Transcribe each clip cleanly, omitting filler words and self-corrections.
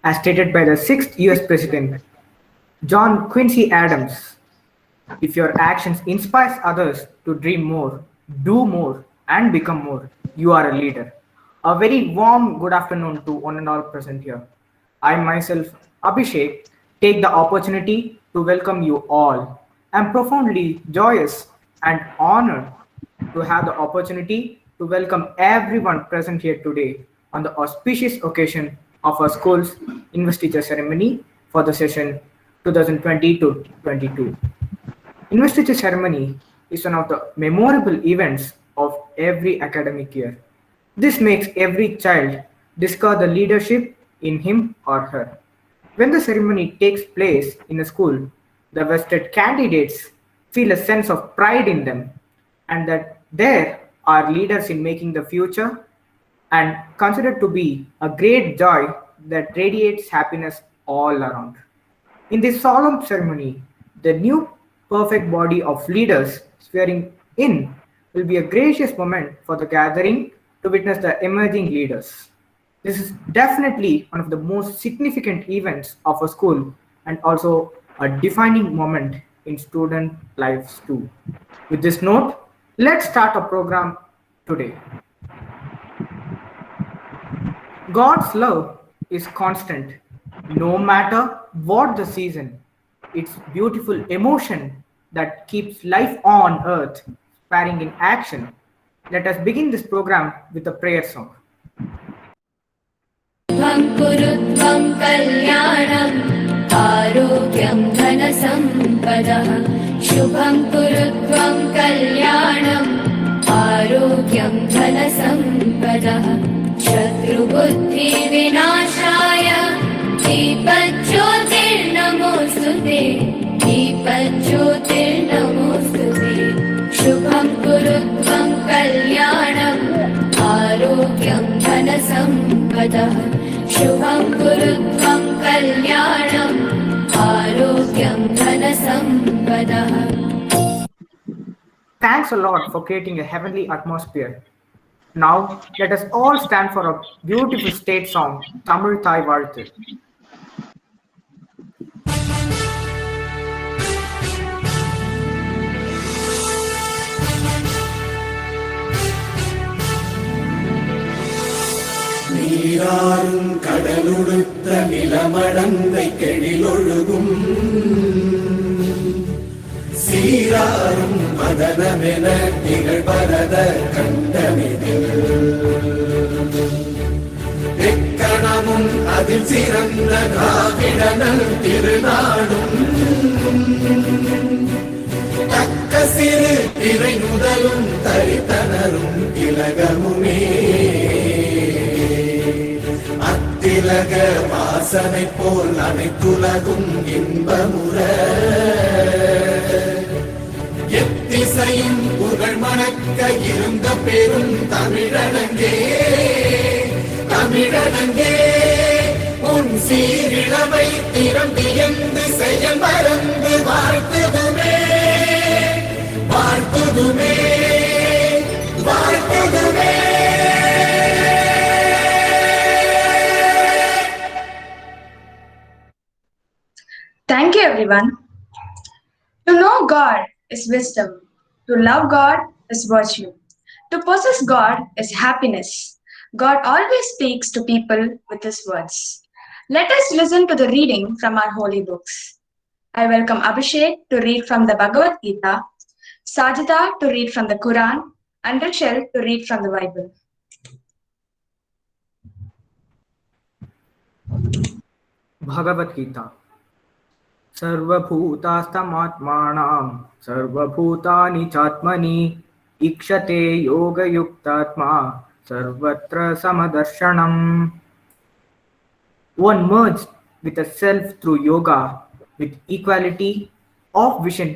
as stated by the sixth US President, John Quincy Adams. If your actions inspires others to dream more, do more, and become more, you are a leader. A very warm good afternoon to one and all present here. I myself, Abhishek, take the opportunity to welcome you all. I'm profoundly joyous and honored to have the opportunity to welcome everyone present here today on the auspicious occasion of our school's investiture ceremony for the session 2020 to 22. Investiture ceremony is one of the memorable events of every academic year. This makes every child discover the leadership in him or her. When the ceremony takes place in a school, the vested candidates feel a sense of pride in them and that there are leaders in making the future and considered to be a great joy that radiates happiness all around. In this solemn ceremony, the new perfect body of leaders swearing in will be a gracious moment for the gathering to witness the emerging leaders. This is definitely one of the most significant events of a school and also a defining moment in student lives too. With this note, let's start our program today. God's love is constant, no matter what the season. It's beautiful emotion that keeps life on earth, sparing in action. Let us begin this program with a prayer song. शुभं कुरु त्वं कल्याणम् आरोग्यं धनसम्पदः शुभं कुरु त्वं कल्याणम् आरोग्यं धनसम्पदः शत्रुबुद्धिविनाशाय दीपज्योतिर्नमोऽस्तुते दीपज्योतिर्नमोऽस्तुते शुभं कुरु त्वं कल्याणम् आरोग्यं धनसम्पदः शुभं कुरु त्वं कल्याणम् आरोग्यं धनसम्पदः. Thanks a lot for creating a heavenly atmosphere. Now, let us all stand for a beautiful state song, Tamil Thai Varthu. நீராறும் கடலுடுத்த நிலமடந்தை கெழிலொழுகும் சீராறும் மதனமென நிகழ்வரத கண்டமிதில் எக்கணமும் அதில் சிறந்த காவிடனல் திருநாடும் தக்க சிறு திரை முதலும் தரித்தனரும் இலகமுமே அத்திலக வாசனை போல் அனைத்துலகும் இன்பமுற எத்திசையும் புகழ் மணக்க இருந்த பெரும் தமிழனங்கே தமிழனங்கே உன் சீரிழமை திறம் வியந்து செயல் மறந்து வாழ்த்துதுமே வாழ்த்துதுமே வாழ்த்துதுமே. Thank you, everyone. To know God is wisdom. To love God is virtue. To possess God is happiness. God always speaks to people with His words. Let us listen to the reading from our holy books. I welcome Abhishek to read from the Bhagavad Gita, Sajida to read from the Quran, and Rachel to read from the Bible. Bhagavad Gita. सर्वभूतास्तमात्मानां सर्वभूतानि चात्मनि ईक्षते योगयुक्तात्मा सर्वत्र समदर्शनम्. One merged with the self through yoga, with equality of vision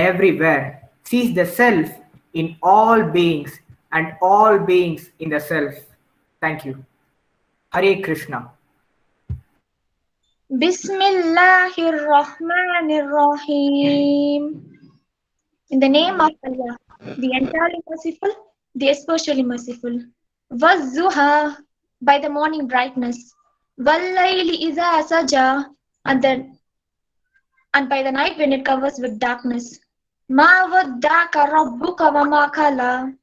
everywhere, sees the self in all beings and all beings in the self. Thank you. Hare Krishna. Bismillahirrahmanirrahim. In the name of Allah, the entirely merciful, the especially merciful. Wazzuha, by the morning brightness. وَاللَّيْلِ إِذَا سَجَى, and by the night when it covers with darkness. مَا وَدَّعَكَ رَبُّكَ وَمَا قَلَى.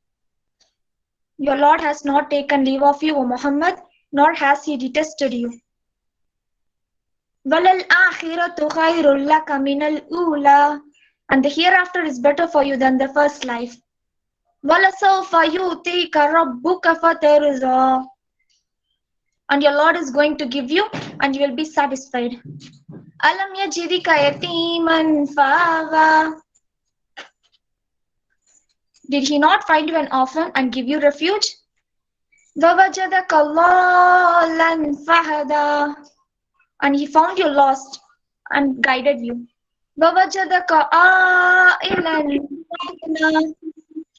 Your Lord has not taken leave of you, O Muhammad, nor has he detested you. وَلَلْآخِرَةُ خَيْرٌ لَكَ مِنَ الْأُولَى, and the hereafter is better for you than the first life. وَلَسَوْفَ يُؤْتِيكَ رَبُّكَ فَتَرْضَى, and your Lord is going to give you and you will be satisfied. أَلَمْ يَجِدْكَ يَتِيمًا فَآوَى, did he not find you an orphan and give you refuge? وَوَجَدَكَ ضَالًّا فَهَدَى, and he found you lost and guided you. وَوَجَدَكَ عَائِلًا فَأَغْنَى,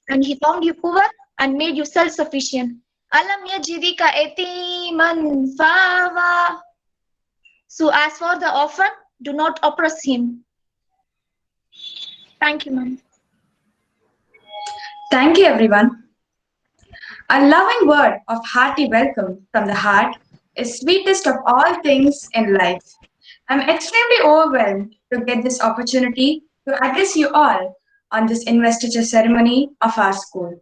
and he found you poor and made you self-sufficient. أَلَمْ يَجِدْكَ يَتِيمًا فَآوَى, so as for the orphan, do not oppress him. Thank you, ma'am. Thank you, everyone. A loving word of hearty welcome from the heart is sweetest of all things in life. I'm extremely overwhelmed to get this opportunity to address you all on this investiture ceremony of our school.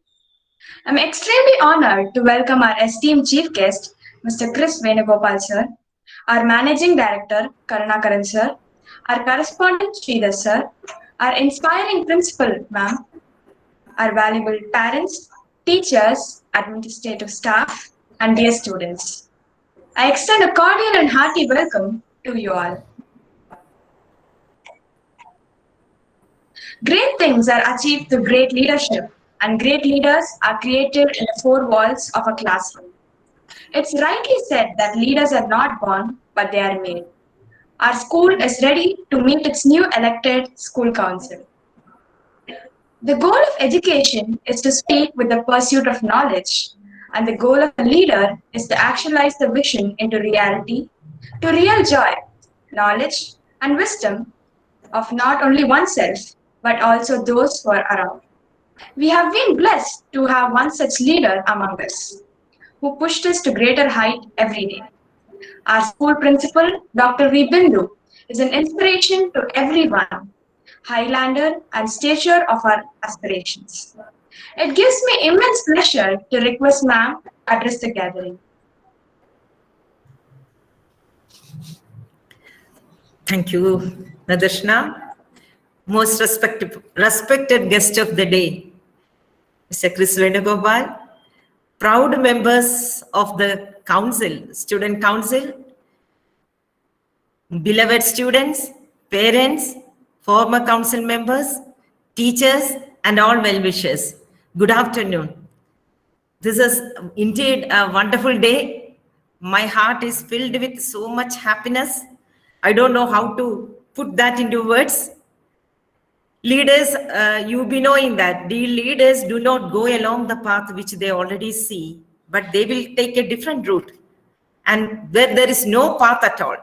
I'm extremely honored to welcome our esteemed chief guest, Mr. Chris Venugopal sir, our managing director, Karunakaran sir, our correspondent, Sridhar sir, our inspiring principal, ma'am, our valuable parents, teachers, administrative staff, and dear students. I extend a cordial and hearty welcome to you all. Great things are achieved through great leadership, and great leaders are created in the four walls of a classroom. It's rightly said that leaders are not born, but they are made. Our school is ready to meet its new elected school council. The goal of education is to speak with the pursuit of knowledge, and the goal of a leader is to actualize the vision into reality, to real joy, knowledge, and wisdom of not only oneself, but also those who are around. We have been blessed to have one such leader among us, who pushed us to greater height every day. Our school principal, Dr. V. Bindu, is an inspiration to everyone, Highlander and stature of our aspirations. It gives me immense pleasure to request ma'am to address the gathering. Thank you, Nadarshana. Most respected guest of the day, Mr. Chris Venugopal, proud members of the council, student council, beloved students, parents, former council members, teachers, and all well-wishers. Good afternoon. This is indeed a wonderful day. My heart is filled with so much happiness. I don't know how to put that into words. Leaders, you'll be knowing that the leaders do not go along the path which they already see, but they will take a different route. And where there is no path at all,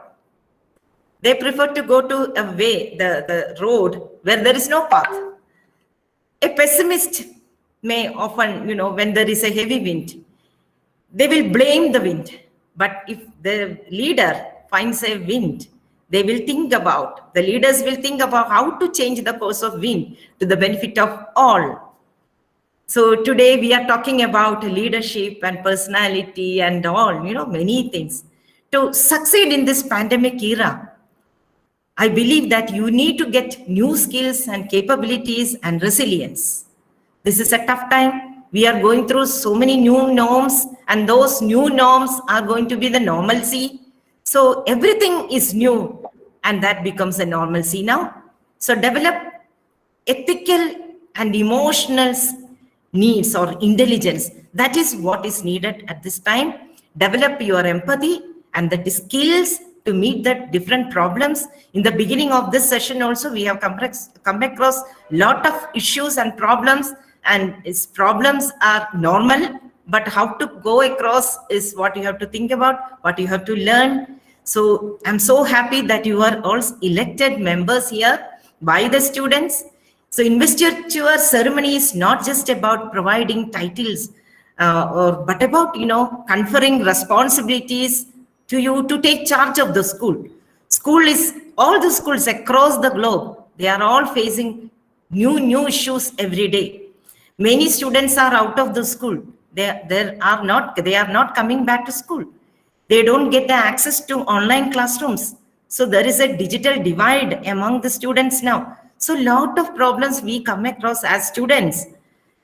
they prefer to go to a way, the road where there is no path. A pessimist may often, when there is a heavy wind, they will blame the wind. But if the leader finds a wind, the leaders will think about how to change the course of wind to the benefit of all. So today we are talking about leadership and personality and all, many things. To succeed in this pandemic era, I believe that you need to get new skills and capabilities and resilience. This is a tough time. We are going through so many new norms, and those new norms are going to be the normalcy. So everything is new, and that becomes a normalcy now. So develop ethical and emotional needs or intelligence. That is what is needed at this time. Develop your empathy and the skills to meet the different problems. In the beginning of this session also, we have come across lot of issues and problems, and its problems are normal, but how to go across is what you have to think about, what you have to learn. So I'm so happy that you are all elected members here by the students. So investiture ceremony is not just about providing titles, but about conferring responsibilities to you to take charge of the school. All the schools across the globe, they are all facing new issues every day. Many students are out of the school. They are not coming back to school. They don't get the access to online classrooms. So there is a digital divide among the students now. So lot of problems we come across as students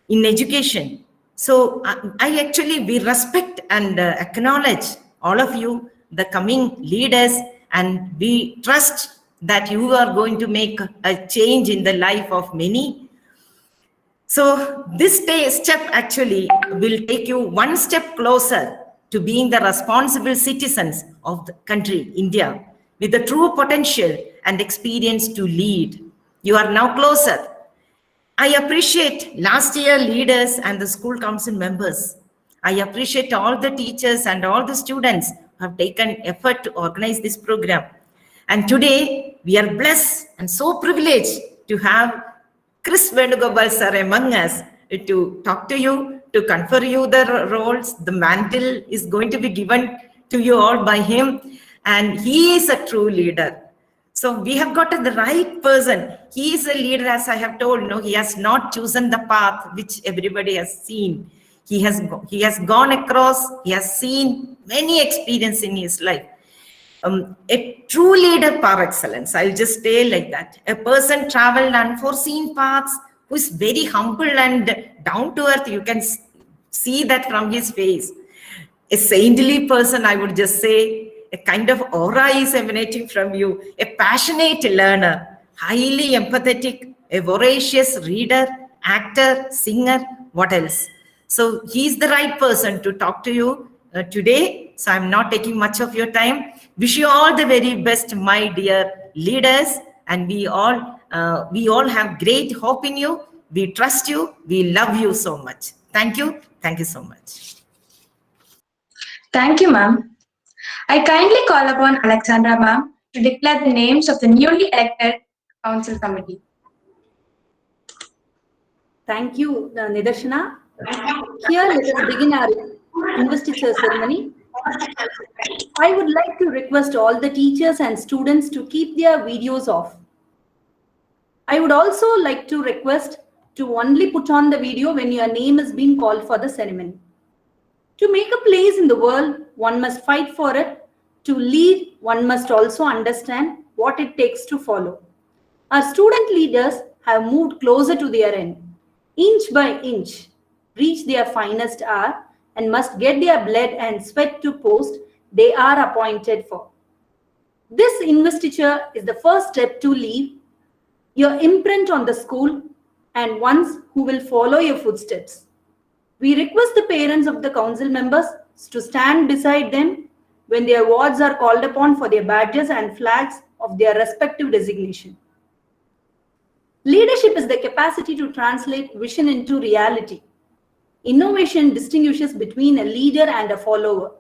in education. So I actually, we respect and acknowledge all of you, the coming leaders, and we trust that you are going to make a change in the life of many. So this step actually will take you one step closer to being the responsible citizens of the country, India, with the true potential and experience to lead. You are now closer. I appreciate last year leaders and the school council members. I appreciate all the teachers and all the students who have taken effort to organize this program. And today we are blessed and so privileged to have Chris Venugopal sir among us to talk to you, to confer you the roles. The mantle is going to be given to you all by him. And he is a true leader. So we have got the right person. He is a leader, as I have told. No, he has not chosen the path which everybody has seen. He has gone across. He has seen many experiences in his life. A true leader par excellence. I'll just say like that. A person traveled unforeseen paths, who is very humble and down to earth. You can see that from his face. A saintly person, I would just say. A kind of aura is emanating from you. A passionate learner, highly empathetic, a voracious reader, actor, singer, what else? So he's the right person to talk to you today. So I'm not taking much of your time. Wish you all the very best, my dear leaders. And we all have great hope in you. We trust you. We love you so much. Thank you. Thank you so much. Thank you, ma'am. I kindly call upon Alexandra ma'am to declare the names of the newly elected council committee. Thank you, Nidarshana. Here, let us begin our investiture ceremony. I would like to request all the teachers and students to keep their videos off. I would also like to request to only put on the video when your name is being called for the ceremony. To make a place in the world, one must fight for it. To lead, one must also understand what it takes to follow. Our student leaders have moved closer to their end. Inch by inch, reach their finest hour and must get their blood and sweat to post they are appointed for. This investiture is the first step to leave your imprint on the school and ones who will follow your footsteps. We request the parents of the council members to stand beside them when their wards are called upon for their badges and flags of their respective designation. Leadership is the capacity to translate vision into reality. Innovation distinguishes between a leader and a follower.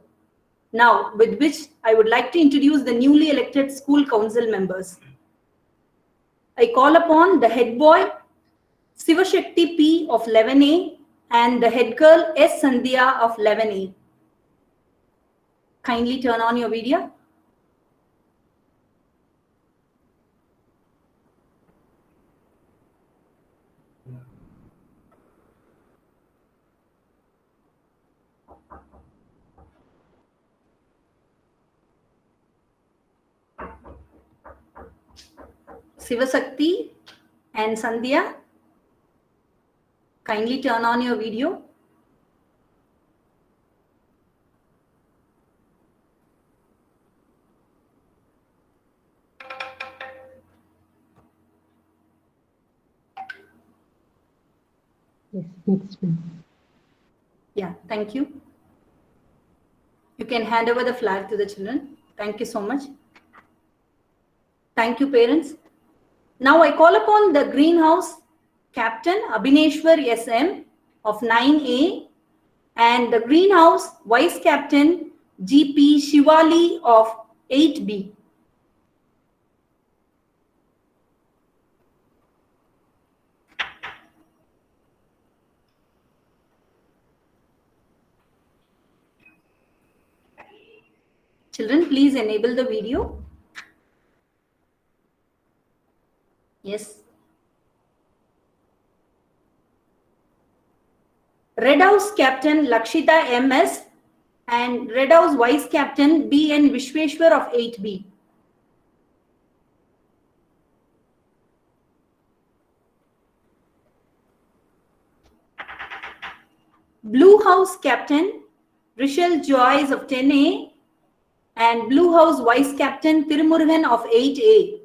Now, with which I would like to introduce the newly elected school council members. I call upon the head boy, Sivashakti P of 11A, and the head girl S. Sandhya of 11A. Kindly turn on your video. Sivasakti and Sandhya, kindly turn on your video. Yes, next one. Yeah, thank you. You can hand over the flag to the children. Thank you so much. Thank you, parents. Now I call upon the greenhouse captain Abhineshwar SM of 9A and the greenhouse vice captain GP Shivali of 8B. Children, please enable the video. Yes. Red House Captain Lakshita MS and Red House Vice Captain BN Vishweshwar of 8B. Blue House Captain Rishal Joyce of 10A and Blue House Vice Captain Tirumurugan of 8A.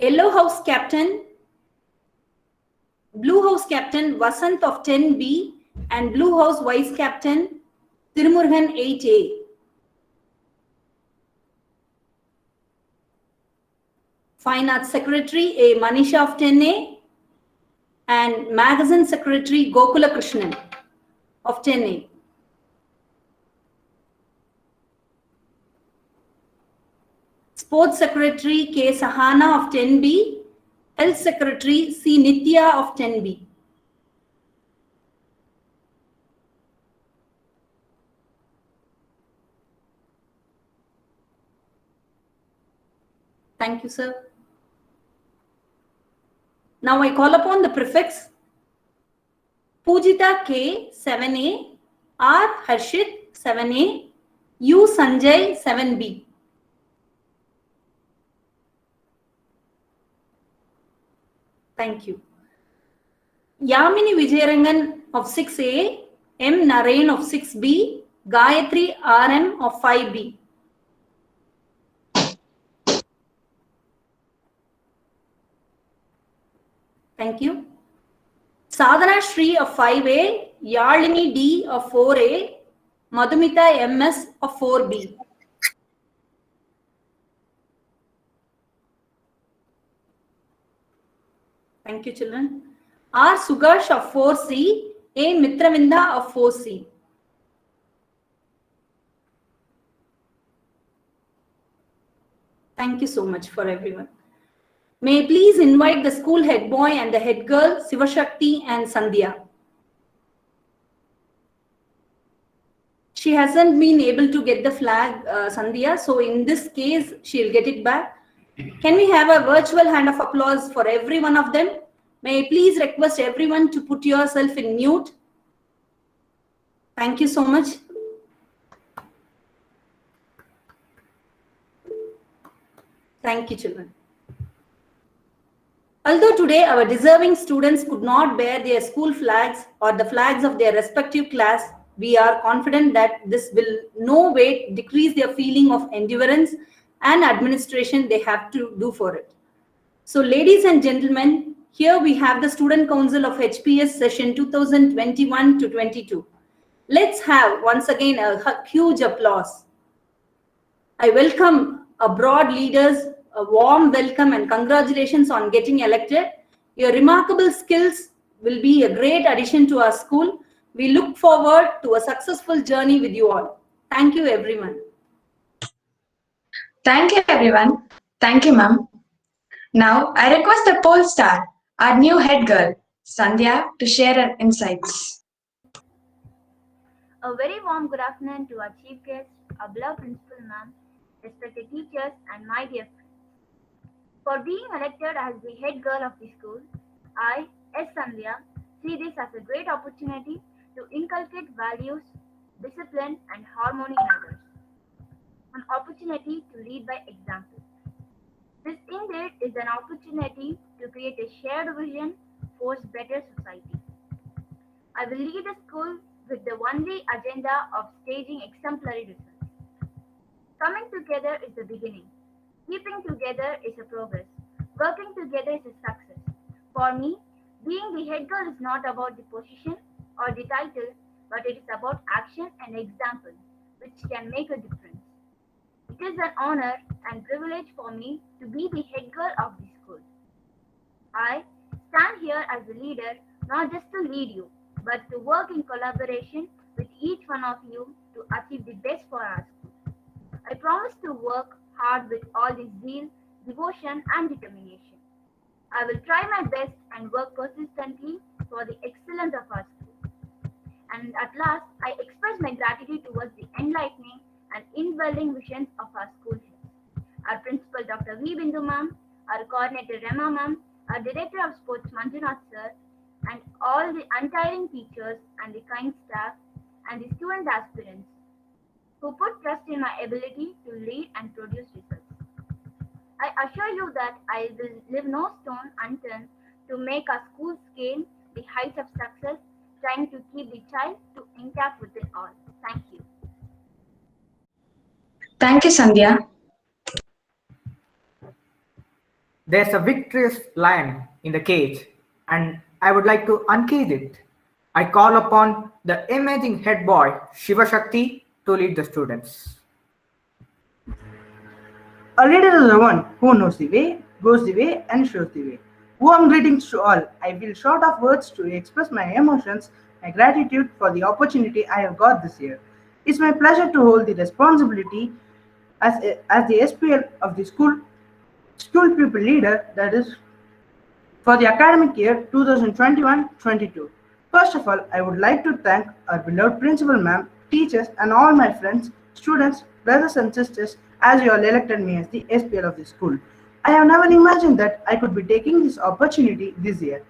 Yellow House Captain Blue House Captain Vasant of 10B and Blue House Vice Captain Tirumurugan 8A. Fine Arts Secretary A. Manisha of 10A and Magazine Secretary Gokula Krishnan of 10A. Sports Secretary K. Sahana of 10B, Health Secretary C. Nitya of 10B. Thank you, sir. Now I call upon the prefects Pujita K. 7A, R. Harshit 7A, U. Sanjay 7B. Thank you. Yamini Vijayarangan of 6A, M. Narain of 6B, Gayatri RM of 5B. Thank you. Sadhana Shri of 5A, Yalini D of 4A, Madhumita MS of 4B. Thank you, children. R. Sugash of 4C, A. Mitravinda of 4C. Thank you so much for everyone. May I please invite the school head boy and the head girl, Sivashakti and Sandhya. She hasn't been able to get the flag, Sandhya, so in this case, she'll get it back. Can we have a virtual hand of applause for every one of them? May I please request everyone to put yourself in mute. Thank you so much. Thank you, children. Although today our deserving students could not bear their school flags or the flags of their respective class, we are confident that this will no way decrease their feeling of endurance and administration they have to do for it. So ladies and gentlemen, here we have the Student Council of HPS session 2021 to 22. Let's have once again a huge applause. I welcome our broad leaders, a warm welcome and congratulations on getting elected. Your remarkable skills will be a great addition to our school. We look forward to a successful journey with you all. Thank you, everyone. Thank you, everyone. Thank you, ma'am. Now, I request the poll star, our new head girl, Sandhya, to share her insights. A very warm good afternoon to our chief guest, our beloved principal ma'am, respected teachers, and my dear friends. For being elected as the head girl of the school, I, S. Sandhya, see this as a great opportunity to inculcate values, discipline, and harmony in others. An opportunity to lead by example. This indeed is an opportunity to create a shared vision for a better society. I will lead the school with the only agenda of staging exemplary results. Coming together is the beginning. Keeping together is a progress. Working together is a success. For me, being the head girl is not about the position or the title, but it is about action and example, which can make a difference. It is an honor and privilege for me to be the head girl of the school. I stand here as a leader, not just to lead you, but to work in collaboration with each one of you to achieve the best for our school. I promise to work hard with all the zeal, devotion, and determination. I will try my best and work persistently for the excellence of our school. And at last, I express my gratitude towards the enlightening and indwelling visions of our school heads. Our principal, Dr. V. Bindu ma'am, our coordinator, Rema ma'am, our director of sports, Manjunath sir, and all the untiring teachers and the kind staff and the student aspirants who put trust in my ability to lead and produce results. I assure you that I will leave no stone unturned to make our school scale the heights of success, trying to keep the child to intact within all. Thank you. Thank you, Sandhya. There's a victorious lion in the cage, and I would like to uncage it. I call upon the amazing head boy, Shiva Shakti, to lead the students. A leader is the one who knows the way, goes the way, and shows the way. Warm greetings to all. I feel short of words to express my emotions, my gratitude for the opportunity I have got this year. It's my pleasure to hold the responsibility as the SPL of the school pupil leader, that is for the academic year 2021-22. First of all, I would like to thank our beloved principal ma'am, teachers, and all my friends, students, brothers and sisters, as you all elected me as the SPL of the school. I have never imagined that I could be taking this opportunity this year.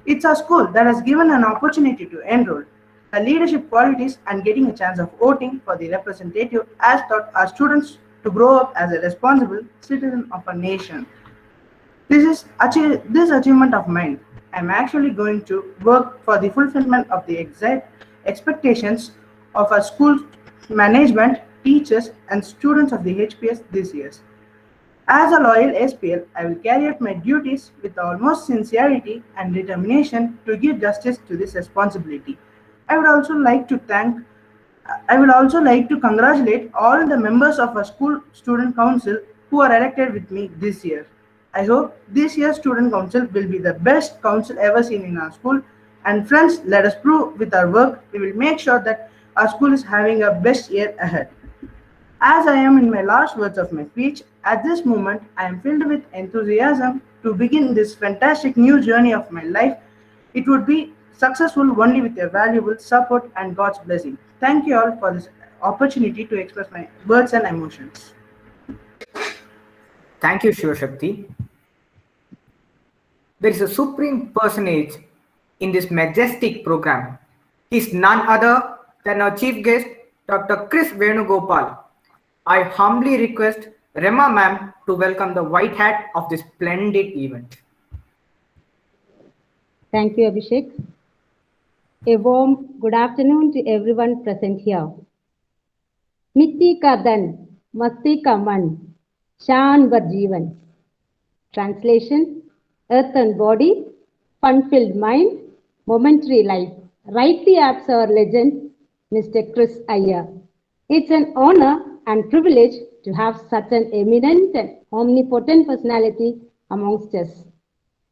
It's a school that has given an opportunity to enroll. The leadership qualities and getting a chance of voting for the representative has taught our students to grow up as a responsible citizen of a nation. This achievement of mine, I'm actually going to work for the fulfillment of the exact expectations of our school management, teachers, and students of the HPS this year. As a loyal SPL, I will carry out my duties with almost sincerity and determination to give justice to this responsibility. I would also like to congratulate all the members of our school student council who are elected with me this year. I hope this year's student council will be the best council ever seen in our school. And friends, let us prove with our work, we will make sure that our school is having a best year ahead. As I am in my last words of my speech, at this moment, I am filled with enthusiasm to begin this fantastic new journey of my life. It would be successful only with your valuable support and God's blessing. Thank you all for this opportunity to express my words and emotions. Thank you, Shiva Shakti. There is a supreme personage in this majestic program. He is none other than our chief guest, Dr. Chris Venugopal. I humbly request Rema ma'am to welcome the white hat of this splendid event. Thank you, Abhishek. A warm good afternoon to everyone present here. Mitti ka dan, masti ka man, shan var jeevan. Translation: earth and body, fun-filled mind, momentary life. Rightly apps our legend, Mr. Chris Iyer. It's an honor and privilege to have such an eminent and omnipotent personality amongst us.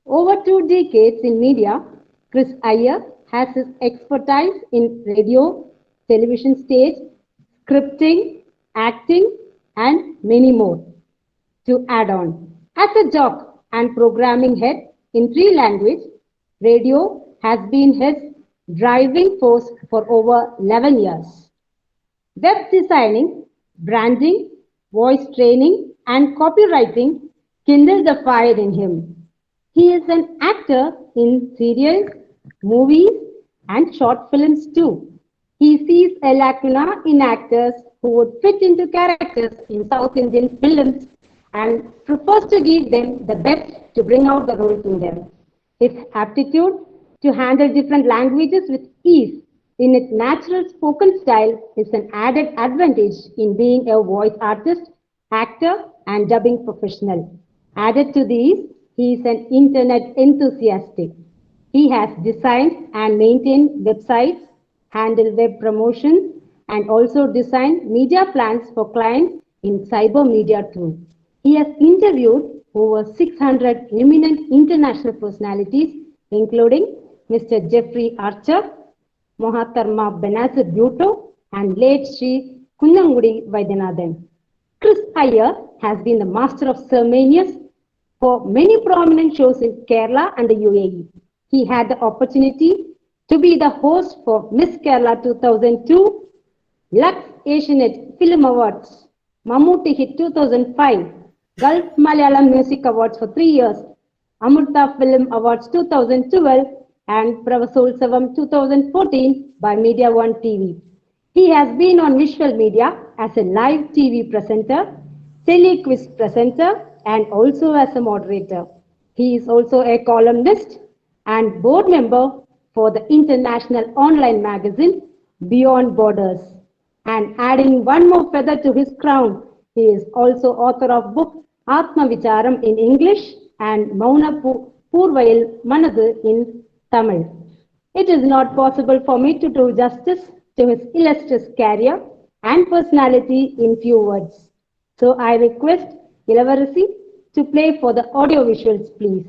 Over 2 decades in media, Chris Iyer has his expertise in radio, television stage, scripting, acting, and many more. To add on, as a jock and programming head in 3 languages, radio has been his driving force for over 11 years. Web designing, branding, voice training, and copywriting kindle the fire in him. He is an actor in serials, movies, and short films too. He sees a lacuna in actors who would fit into characters in South Indian films and prefers to give them the best to bring out the roles in them. His aptitude to handle different languages with ease in its natural spoken style is an added advantage in being a voice artist, actor, and dubbing professional. Added to these, he is an internet enthusiast. He has designed and maintained websites, handled web promotions, and also designed media plans for clients in cyber media too. He has interviewed over 600 eminent international personalities, including Mr. Jeffrey Archer, Mohatarma Benazir Bhutto, and late Sri Kunnangudi Vaidyanathan. Chris Iyer has been the master of ceremonies for many prominent shows in Kerala and the UAE. He had the opportunity to be the host for Miss Kerala 2002, Lux Asianet Film Awards, Mammootty Hit 2005, Gulf Malayalam Music Awards for 3 years, Amrita Film Awards 2012, and Pravasolsavam 2014 by Media One TV. He has been on visual media as a live TV presenter, telequiz presenter, and also as a moderator. He is also a columnist and board member for the international online magazine Beyond Borders. And adding one more feather to his crown, he is also author of book Atma Vicharam in English and Mauna Purvayil Manadu in Tamil. It is not possible for me to do justice to his illustrious career and personality in few words. So I request Ilavarasi to play for the audio visuals, please.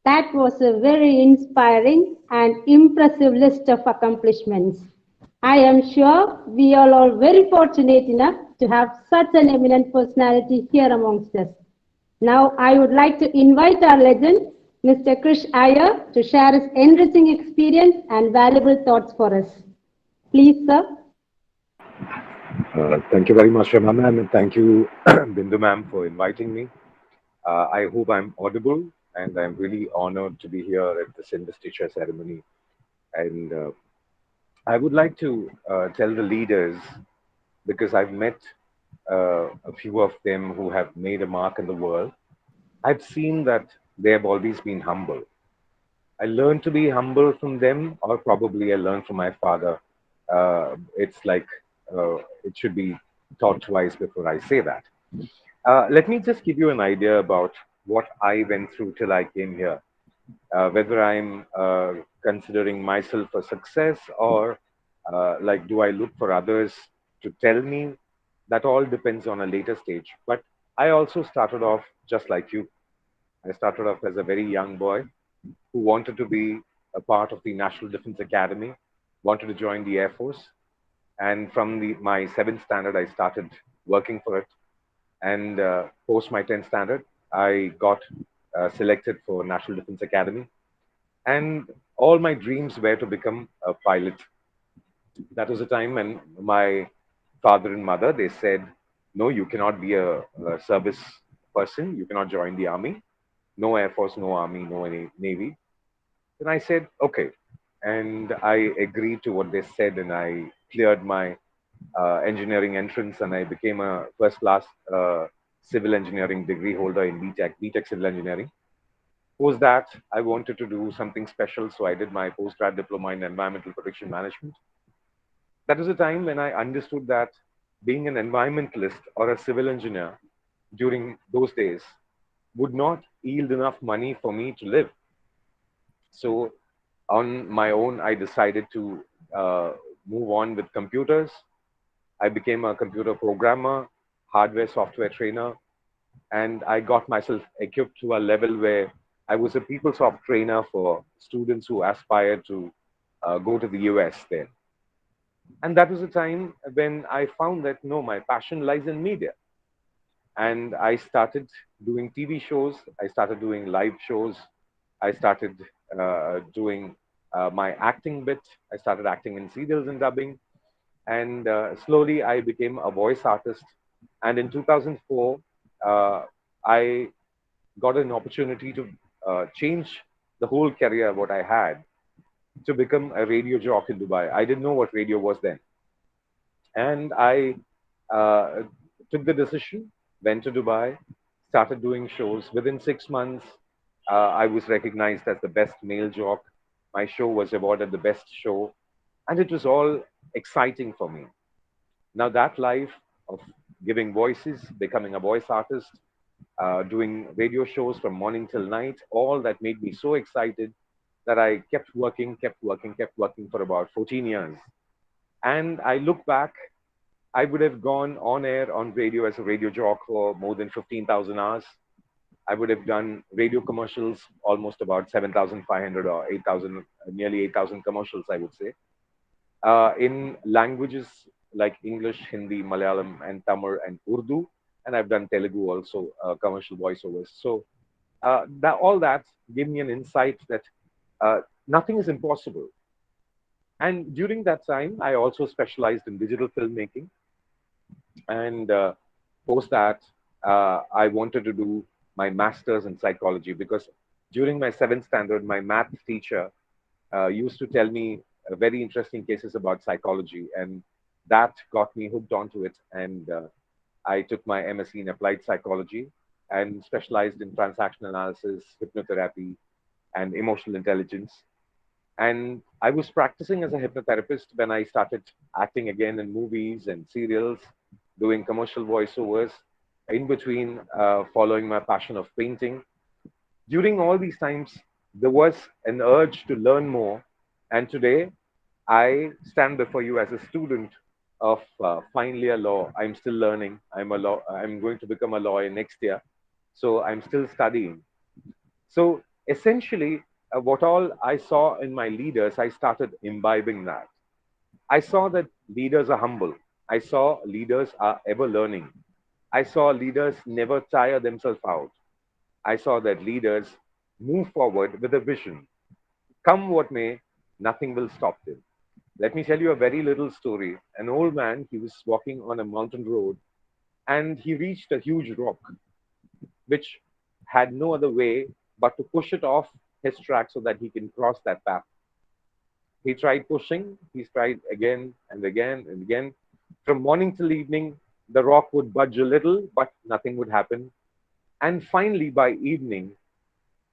That was a very inspiring and impressive list of accomplishments. I am sure we all are very fortunate enough to have such an eminent personality here amongst us. Now, I would like to invite our legend, Mr. Krish Iyer, to share his enriching experience and valuable thoughts for us. Please, sir. Thank you very much, Shema ma'am, and thank you, Bindu ma'am, for inviting me. I hope I'm audible, and I'm really honored to be here at this investiture ceremony. And I would like to tell the leaders, because I've met a few of them who have made a mark in the world. I've seen that they have always been humble. I learned to be humble from them, or probably I learned from my father. It's like it should be thought twice before I say that. Let me just give you an idea about what I went through till I came here. Whether I'm considering myself a success or like, do I look for others to tell me? That all depends on a later stage. But I also started off just like you. I started off as a very young boy who wanted to be a part of the National Defense Academy, wanted to join the Air Force. And from my seventh standard, I started working for it. And post my 10th standard, I got selected for National Defense Academy. And all my dreams were to become a pilot. That was a time when my father and mother, they said, no, you cannot be a service person. You cannot join the army. No Air Force, no Army, no any Navy. Then I said, okay. And I agreed to what they said, and I cleared my engineering entrance, and I became a first class civil engineering degree holder in BTech Civil Engineering. Post that, I wanted to do something special, so I did my postgrad diploma in environmental protection management. That was a time when I understood that being an environmentalist or a civil engineer during those days would not yield enough money for me to live. So, on my own, I decided to move on with computers. I became a computer programmer, hardware, software trainer, and I got myself equipped to a level where I was a PeopleSoft trainer for students who aspired to go to the US then. And that was a time when I found that no, my passion lies in media. And I started doing TV shows, I started doing live shows, I started doing my acting bit, I started acting in serials and dubbing, and slowly I became a voice artist. And in 2004, I got an opportunity to change the whole career what I had to become a radio jock in Dubai. I didn't know what radio was then, and I uh, took the decision, went to Dubai, started doing shows. Within 6 months, I was recognized as the best male jock. My show was awarded the best show, and it was all exciting for me. Now, that life of giving voices, becoming a voice artist, doing radio shows from morning till night, all that made me so excited that I kept working for about 14 years. And I look back, I would have gone on air on radio as a radio jock for more than 15,000 hours. I would have done radio commercials, almost about 7,500 or 8,000, nearly 8,000 commercials, I would say, in languages like English, Hindi, Malayalam, and Tamil and Urdu. And I've done Telugu also, commercial voiceovers. So all that gave me an insight that nothing is impossible. And during that time, I also specialized in digital filmmaking. And post that, I wanted to do my master's in psychology because during my seventh standard, my math teacher used to tell me very interesting cases about psychology, and that got me hooked onto it. And I took my MSc in applied psychology and specialized in transaction analysis, hypnotherapy, and emotional intelligence. And I was practicing as a hypnotherapist when I started acting again in movies and serials, doing commercial voiceovers, in between following my passion of painting. During all these times, there was an urge to learn more. And today, I stand before you as a student of final year law. I'm still learning. I'm going to become a lawyer next year. So I'm still studying. So essentially, what all I saw in my leaders, I started imbibing that. I saw that leaders are humble. I saw leaders are ever learning. I saw leaders never tire themselves out. I saw that leaders move forward with a vision. Come what may, nothing will stop them. Let me tell you a very little story. An old man, he was walking on a mountain road and he reached a huge rock, which had no other way but to push it off his track so that he can cross that path. He tried pushing, he tried again and again and again. From morning till evening, the rock would budge a little, but nothing would happen. And finally, by evening,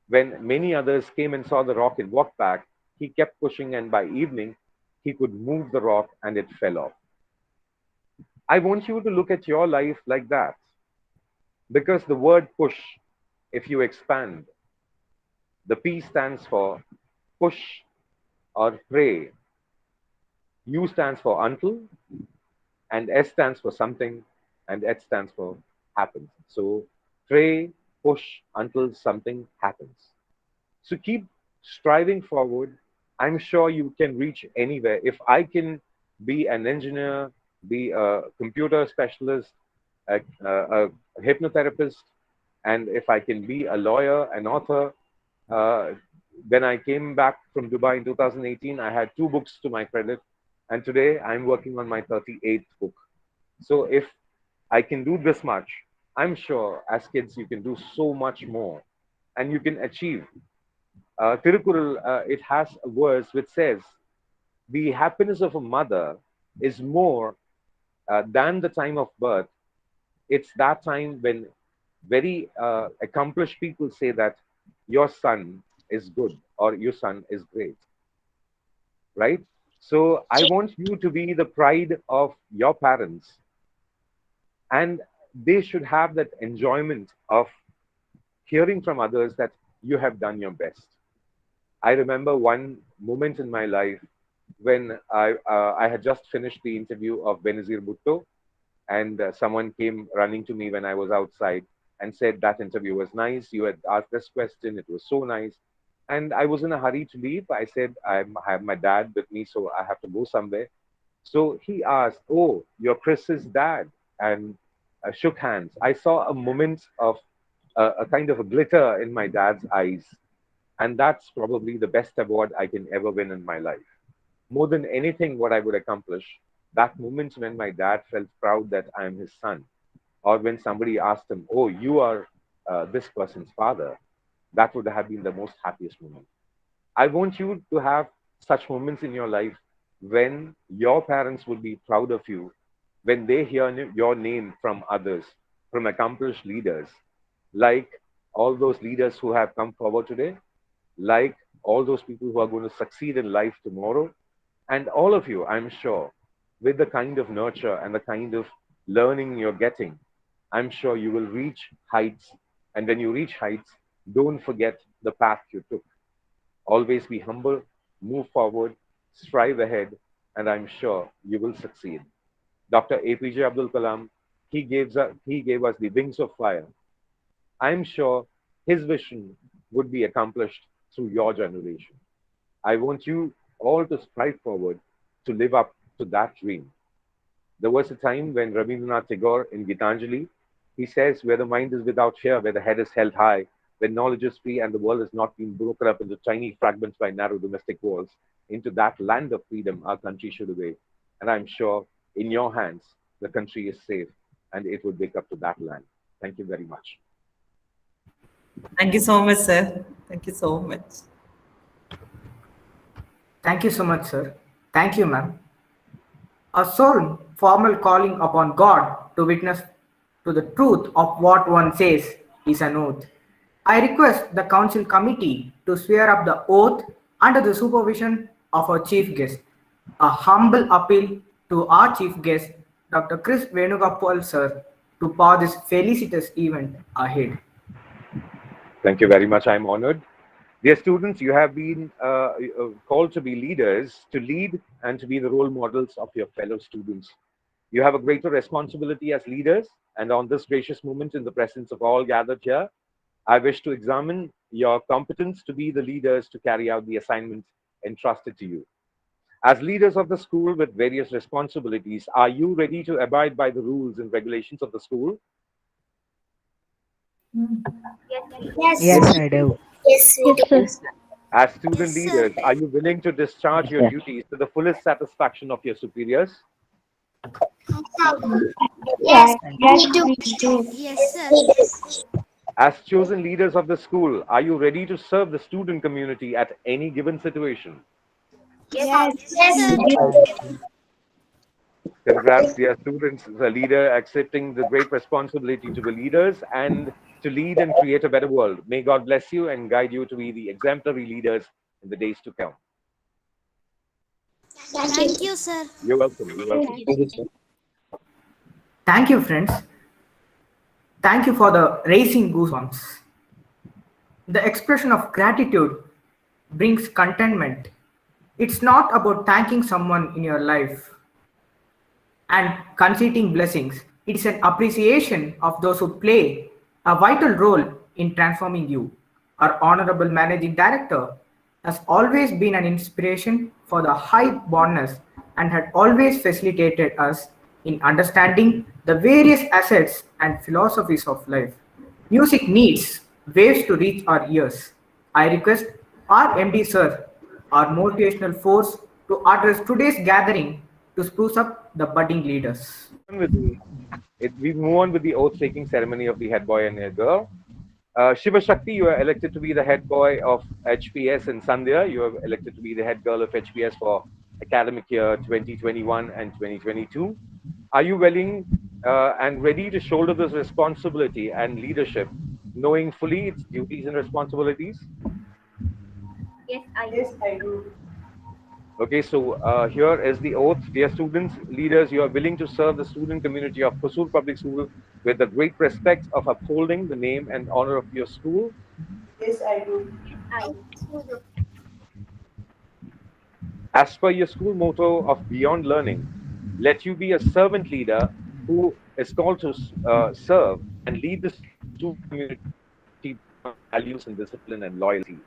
when many others came and saw the rock and walked back, he kept pushing, and by evening, he could move the rock and it fell off. I want you to look at your life like that because the word push, if you expand, the P stands for push or pray. U stands for until, and S stands for something, and H stands for happens. So pray, push until something happens. So keep striving forward. I'm sure you can reach anywhere. If I can be an engineer, be a computer specialist, a hypnotherapist, and if I can be a lawyer, an author, uh, when I came back from Dubai in 2018, I had two books to my credit, and today I'm working on my 38th book. So if I can do this much, I'm sure as kids you can do so much more, and you can achieve. Tirukural, it has a verse which says, "The happiness of a mother is more than the time of birth. It's that time when very accomplished people say that your son is good or your son is great, right? So I want you to be the pride of your parents And they should have that enjoyment of hearing from others that you have done your best. I remember one moment in my life when I had just finished the interview of Benazir Bhutto, and someone came running to me when I was outside and said that interview was nice. You had asked this question; it was so nice. And I was in a hurry to leave. I said I have my dad with me, so I have to go somewhere. So he asked, "Oh, you're Chris's dad," and shook hands. I saw a moment of a kind of a glitter in my dad's eyes, and that's probably the best award I can ever win in my life. More than anything, what I would accomplish, that moment when my dad felt proud that I am his son, or when somebody asked him, "Oh, you are this person's father," that would have been the most happiest moment. I want you to have such moments in your life when your parents will be proud of you, when they hear your name from others, from accomplished leaders, like all those leaders who have come forward today, like all those people who are going to succeed in life tomorrow. And all of you, I'm sure, with the kind of nurture and the kind of learning you're getting, I'm sure you will reach heights. And when you reach heights, don't forget the path you took. Always be humble, move forward, strive ahead, and I'm sure you will succeed. Dr. APJ Abdul Kalam, he gave us the wings of fire. I'm sure his vision would be accomplished through your generation. I want you all to strive forward to live up to that dream. There was a time when Rabindranath Tagore in Gitanjali, he says, where the mind is without fear, where the head is held high, when knowledge is free and the world is not being broken up into tiny fragments by narrow domestic walls, into that land of freedom our country should away. And I'm sure in your hands, the country is safe and it will wake up to that land. Thank you very much. Thank you so much, sir. Thank you so much. Thank you so much, sir. Thank you, ma'am. A solemn, formal calling upon God to witness to the truth of what one says is an oath. I request the council committee to swear up the oath under the supervision of our chief guest. A humble appeal to our chief guest, Dr. Chris Venugopal, sir, to power this felicitous event ahead. Thank you very much. I'm honored. Dear students, you have been called to be leaders, to lead and to be the role models of your fellow students. You have a greater responsibility as leaders, and on this gracious moment in the presence of all gathered here, I wish to examine your competence to be the leaders to carry out the assignment entrusted to you. As leaders of the school with various responsibilities, are you ready to abide by the rules and regulations of the school? Yes, please. Yes, I do. Yes, we do. As student leaders, are you willing to discharge your duties to the fullest satisfaction of your superiors? Yes, Yes, we do. Yes, sir. We do. As chosen leaders of the school, are you ready to serve the student community at any given situation? Yes, Yes, Sir. we do. Congrats, dear students, the leader accepting the great responsibility to be leaders and to lead and create a better world. May God bless you and guide you to be the exemplary leaders in the days to come. Thank you, sir. You're welcome. You're welcome. Thank you, friends. Thank you for the raising goosebumps. The expression of gratitude brings contentment. It's not about thanking someone in your life and conceding blessings. It's an appreciation of those who play a vital role in transforming you. Our Honorable Managing Director has always been an inspiration for the high-bornness and had always facilitated us in understanding the various assets and philosophies of life. Music needs waves to reach our ears. I request our MD Sir, our motivational force, to address today's gathering to spruce up the budding leaders. We move on with the oath taking ceremony of the head boy and head girl. Shiva Shakti, you are elected to be the head boy of HPS, and Sandhya, you are elected to be the head girl of HPS for academic year 2021 and 2022. Are you willing and ready to shoulder this responsibility and leadership, knowing fully its duties and responsibilities? yes, I do. Yes, I do. Okay, so here is the oath. Dear students, leaders, you are willing to serve the student community of Hosur Public School with the great respect of upholding the name and honor of your school. Yes, I do. I As per your school motto of Beyond Learning, let you be a servant leader who is called to serve and lead the student community on values and discipline and loyalty.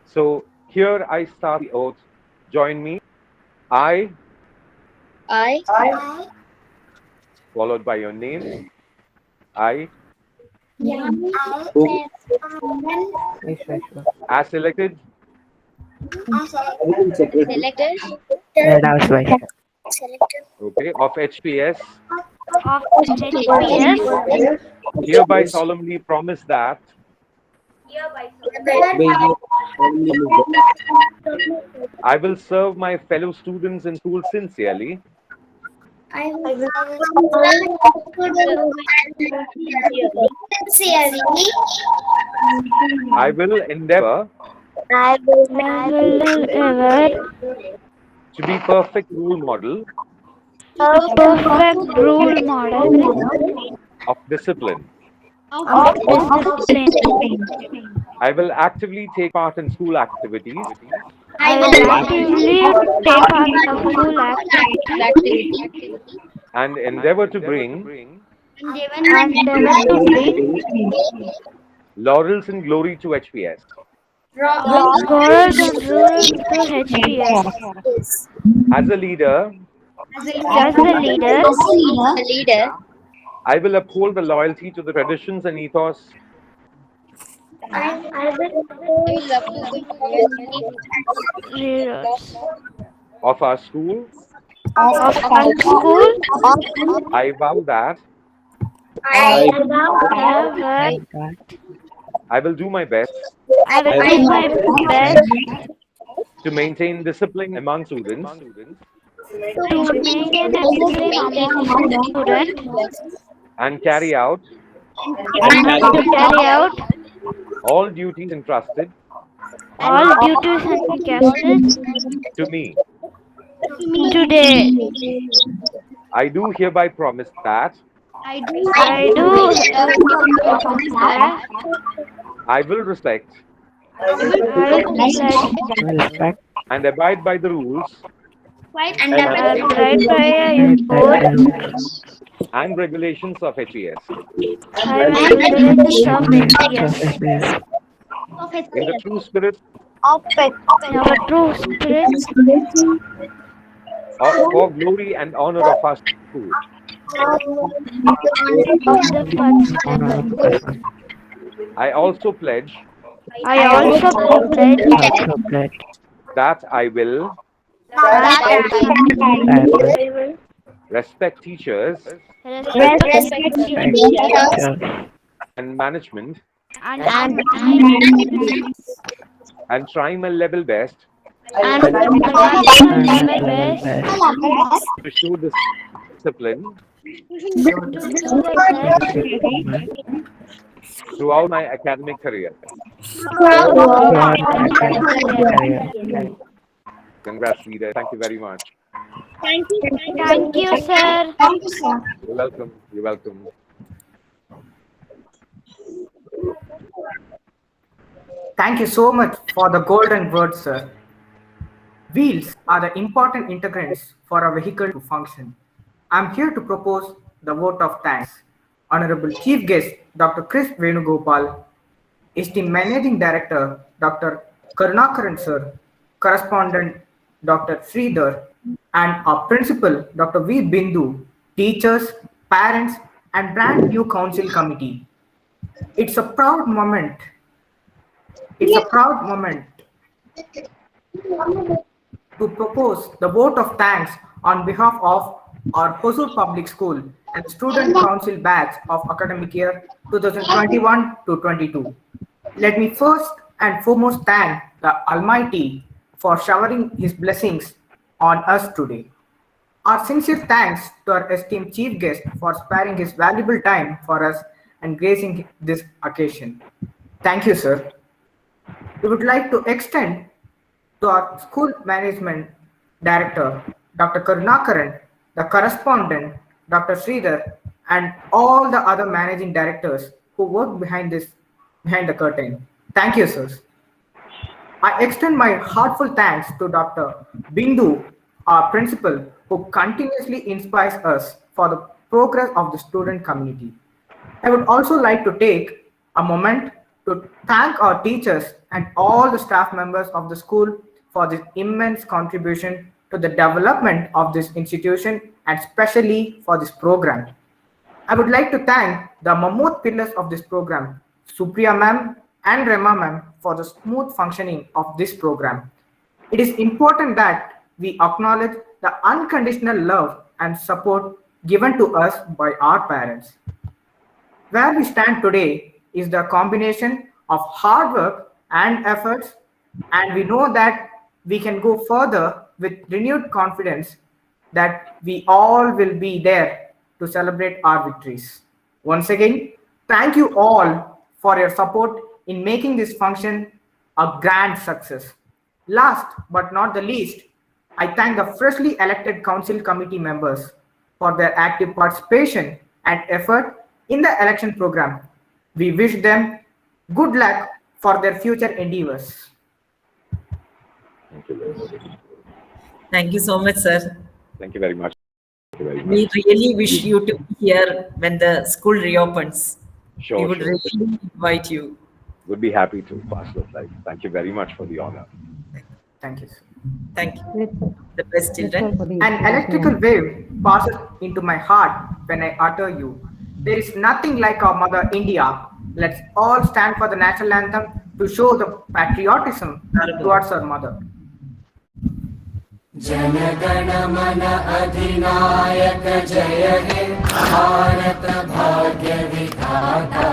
So here I start the oath. Join me. I, I, followed by your name. I, as elected okay, of HPS, of HPS, hereby solemnly promise that hereby I will serve my fellow students in school sincerely. I will endeavor I will ever to be perfect role model a perfect role model of discipline. of discipline. I will actively take part in school activities I will actively take part of school activities and endeavor to bring and endeavor to bring laurels and glory to HPS. laurels and rules to HPS. As a leader, As the leader, I will uphold the loyalty to the traditions and ethos leaders of our school. of our school, I vow that ever I will do my best I will do my best to maintain discipline among students to maintain discipline among students and carry out and to carry out all duties entrusted all duties entrusted to me. today. I do hereby promise that I do promise that I will respect I will respect and abide by the rules and right by both and regulations of HES. I will regulations of HPS. In the true spirit In our true spirit for glory and honor of our school. of the first. I also pledge I also pledge that I will that respect teachers respect teachers and management and and try my level best best to show discipline throughout my academic career. Congrats, leader. Thank you very much. Thank you, sir. You're welcome. You're welcome. Thank you so much for the golden words, sir. Wheels are the important integrants for a vehicle to function. I'm here to propose the vote of thanks. Honorable Chief Guest Dr. Chris Venugopal, Esteemed Managing Director Dr. Karunakaran sir, Correspondent Dr. Sridhar, and our Principal Dr. V. Bindu, teachers, parents, and brand new Council Committee. It's a proud moment. It's a proud moment to propose the vote of thanks on behalf of our Hosur Public School and Student Council batch of academic year 2021 to 22. Let me first and foremost thank the Almighty for showering His blessings on us today. Our sincere thanks to our esteemed Chief Guest for sparing his valuable time for us and gracing this occasion. Thank you, sir. We would like to extend to our school management director, Dr. Karunakaran, the correspondent, Dr. Sridhar, and all the other managing directors who work behind the curtain. Thank you, sirs. I extend my heartfelt thanks to Dr. Bindu, our principal, who continuously inspires us for the progress of the student community. I would also like to take a moment to thank our teachers and all the staff members of the school for this immense contribution to the development of this institution and especially for this program. I would like to thank the Mammoth pillars of this program, Supriya ma'am and Rema ma'am, for the smooth functioning of this program. It is important that we acknowledge the unconditional love and support given to us by our parents. Where we stand today is the combination of hard work and efforts, and we know that we can go further with renewed confidence that we all will be there to celebrate our victories. Once again, thank you all for your support in making this function a grand success. Last but not the least, I thank the freshly elected council committee members for their active participation and effort in the election program. We wish them good luck for their future endeavors. Thank you, Liz. Thank you so much, sir. Thank you very much. Thank you very We much. really wish you to be here when the school reopens. Sure, We would sure. really invite you. Would be happy to pass the flight. Thank you very much for the honor. Thank you, sir. Thank you. Let's, The best let's all children. for the An inspiration. electrical wave passes into my heart when I utter you. There is nothing like our mother India. Let's all stand for the national anthem to show the patriotism towards our mother. जनगण मन अधिनायक जय हे भारत भाग्य विधाता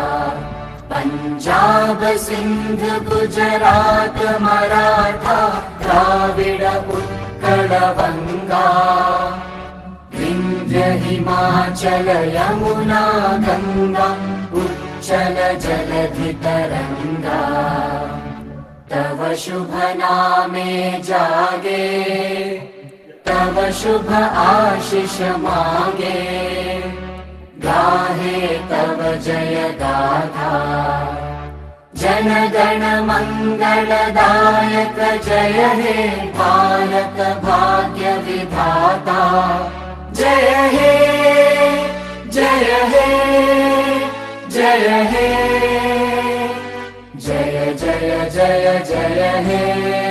पंजाब सिंध गुजरात मराठा द्राविड उत्कल बंगा विंध्य हिमाचल यमुना गंगा उच्चल जलधि तरंगा तव शुभ नामे जागे तव शुभ आशीष मांगे गाहे तव जय गाथा जन गण मंगलदायक जय हे भारत भाग्य विधाता जय हे जय हे जय हे जय जय जय जय हे